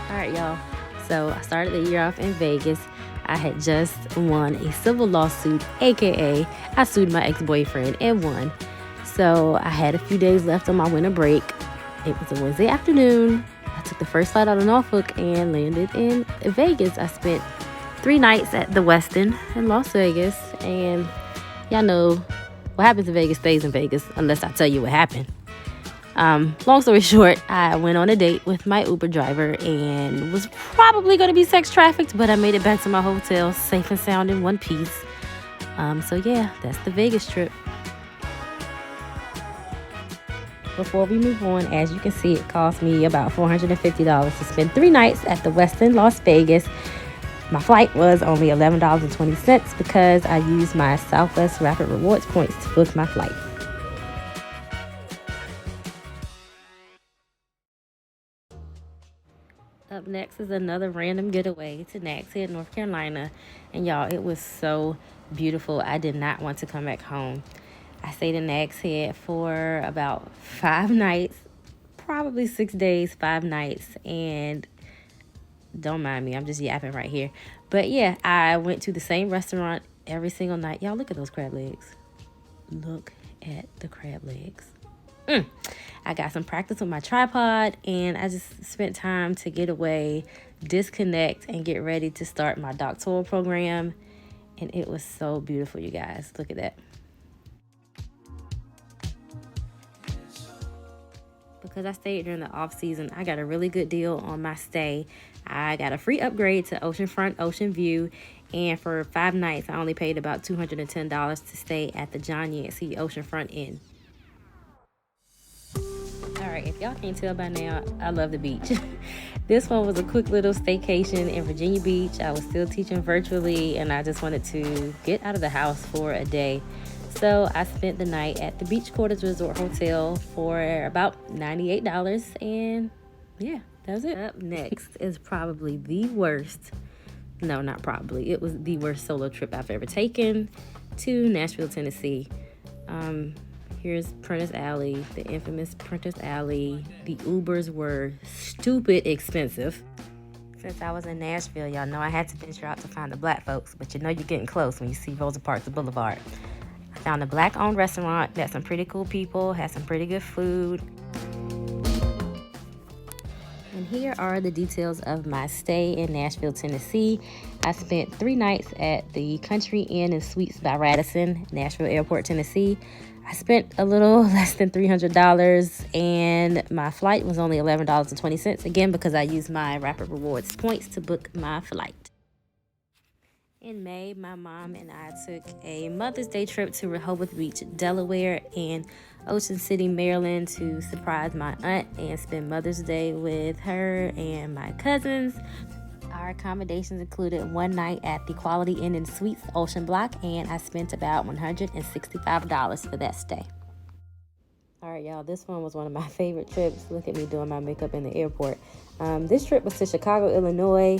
All right, y'all. So I started the year off in Vegas. I had just won a civil lawsuit, aka I sued my ex-boyfriend and won. So I had a few days left on my winter break. It was a Wednesday afternoon. I took the first flight out of Norfolk and landed in Vegas. I spent 3 nights at the Westin in Las Vegas, and y'all know what happens in Vegas stays in Vegas unless I tell you what happened. Long story short, I went on a date with my Uber driver and was probably going to be sex trafficked, but I made it back to my hotel safe and sound in one piece. So yeah, that's the Vegas trip. Before we move on, as you can see, it cost me about $450 to spend 3 nights at the Westin Las Vegas. My flight was only $11.20 because I used my Southwest Rapid Rewards points to book my flight. Up next is another random getaway to Nags Head, North Carolina. And y'all, it was so beautiful. I did not want to come back home. I stayed in Nags Head for about 5 nights, probably 6 days, 5 nights. And don't mind me, I'm just yapping right here. But yeah, I went to the same restaurant every single night. Y'all, look at those crab legs. Look at the crab legs. I got some practice with my tripod, and I just spent time to get away, disconnect, and get ready to start my doctoral program. And it was so beautiful, you guys. Look at that. Because I stayed during the off season, I got a really good deal on my stay. I got a free upgrade to Oceanfront Ocean View, and for 5 nights, I only paid about $210 to stay at the John Yancey Oceanfront Inn. All right, if y'all can't tell by now, I love the beach. This one was a quick little staycation in Virginia Beach. I was still teaching virtually, and I just wanted to get out of the house for a day. So I spent the night at the Beach Quarters Resort Hotel for about $98, and yeah, that was it. Up next is probably the worst. No, not probably. It was the worst solo trip I've ever taken to Nashville, Tennessee. Here's Prentice Alley, the infamous Prentice Alley. The Ubers were stupid expensive. Since I was in Nashville, y'all know I had to venture out to find the black folks, but you know you're getting close when you see Rosa Parks Boulevard. I found a black-owned restaurant that some pretty cool people, had some pretty good food. And here are the details of my stay in Nashville, Tennessee. I spent 3 nights at the Country Inn and Suites by Radisson, Nashville Airport, Tennessee. I spent a little less than $300, and my flight was only $11.20, again, because I used my Rapid Rewards points to book my flight. In May, my mom and I took a Mother's Day trip to Rehoboth Beach, Delaware, and Ocean City, Maryland, to surprise my aunt and spend Mother's Day with her and my cousins. Our accommodations included 1 night at the Quality Inn and Suites Ocean Block, and I spent about $165 for that stay. All right, y'all, this one was one of my favorite trips. Look at me doing my makeup in the airport. This trip was to Chicago, Illinois.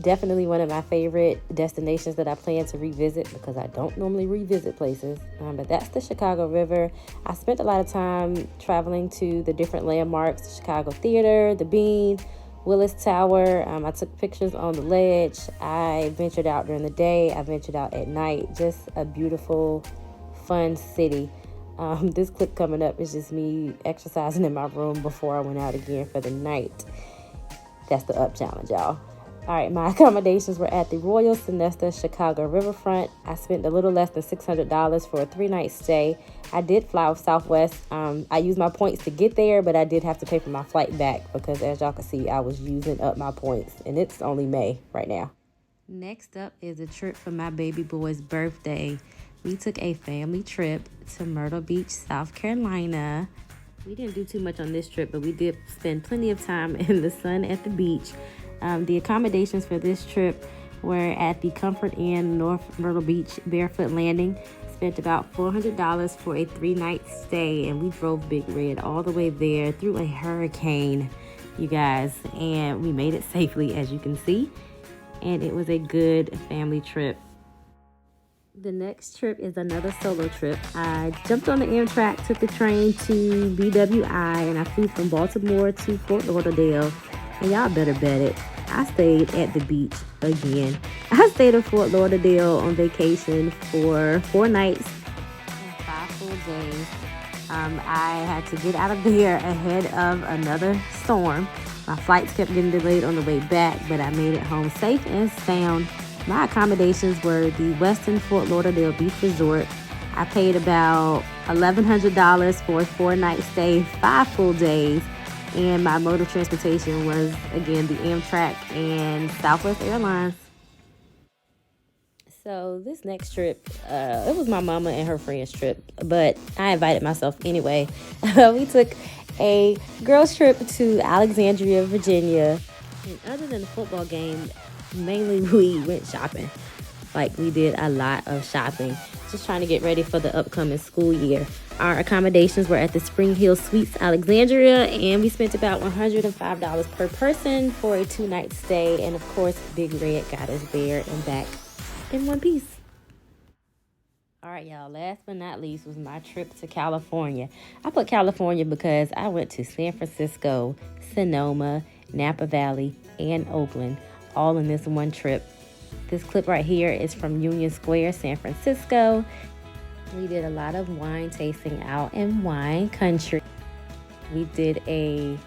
Definitely one of my favorite destinations that I plan to revisit because I don't normally revisit places. But that's the Chicago River. I spent a lot of time traveling to the different landmarks, the Chicago Theater, the Bean, Willis Tower. I took pictures on the ledge. I ventured out during the day. I ventured out at night. Just a beautiful, fun city. This clip coming up is just me exercising in my room before I went out again for the night. That's the up challenge, y'all. All right, my accommodations were at the Royal Sonesta Chicago Riverfront. I spent a little less than $600 for a 3-night stay. I did fly with Southwest. I used my points to get there, but I did have to pay for my flight back because, as y'all can see, I was using up my points, and it's only May right now. Next up is a trip for my baby boy's birthday. We took a family trip to Myrtle Beach, South Carolina. We didn't do too much on this trip, but we did spend plenty of time in the sun at the beach. The accommodations for this trip were at the Comfort Inn, North Myrtle Beach, Barefoot Landing. Spent about $400 for a 3-night stay, and we drove Big Red all the way there through a hurricane, you guys, and we made it safely, as you can see, and it was a good family trip. The next trip is another solo trip. I jumped on the Amtrak, took the train to BWI, and I flew from Baltimore to Fort Lauderdale. And y'all better bet it, I stayed at the beach again. I stayed in Fort Lauderdale on vacation for 4 nights and 5 full days. I had to get out of there ahead of another storm. My flights kept getting delayed on the way back, but I made it home safe and sound. My accommodations were the Westin Fort Lauderdale Beach Resort. I paid about $1,100 for a 4-night stay, 5 full days. And my mode of transportation was, again, the Amtrak and Southwest Airlines. So this next trip, it was my mama and her friend's trip, but I invited myself anyway. We took a girls trip to Alexandria, Virginia. And other than the football game, mainly we went shopping. Like, we did a lot of shopping, just trying to get ready for the upcoming school year. Our accommodations were at the Spring Hill Suites, Alexandria, and we spent about $105 per person for a 2-night stay. And of course, Big Red got us there and back in one piece. All right, y'all, last but not least was my trip to California. I put California because I went to San Francisco, Sonoma, Napa Valley, and Oakland, all in this one trip. This clip right here is from Union Square, San Francisco. We did a lot of wine tasting out in wine country. We did a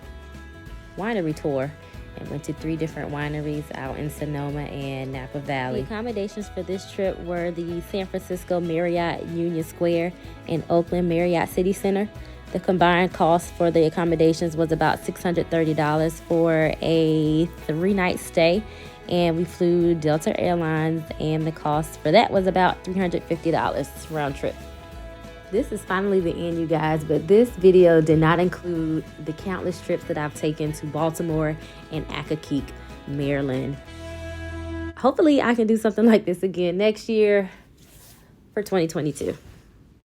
winery tour and went to 3 different wineries out in Sonoma and Napa Valley. The accommodations for this trip were the San Francisco Marriott Union Square and Oakland Marriott City Center. The combined cost for the accommodations was about $630 for a 3-night stay. And we flew Delta Airlines, and the cost for that was about $350 round trip. This is finally the end, you guys, but this video did not include the countless trips that I've taken to Baltimore and Accokeek, Maryland. Hopefully I can do something like this again next year for 2022.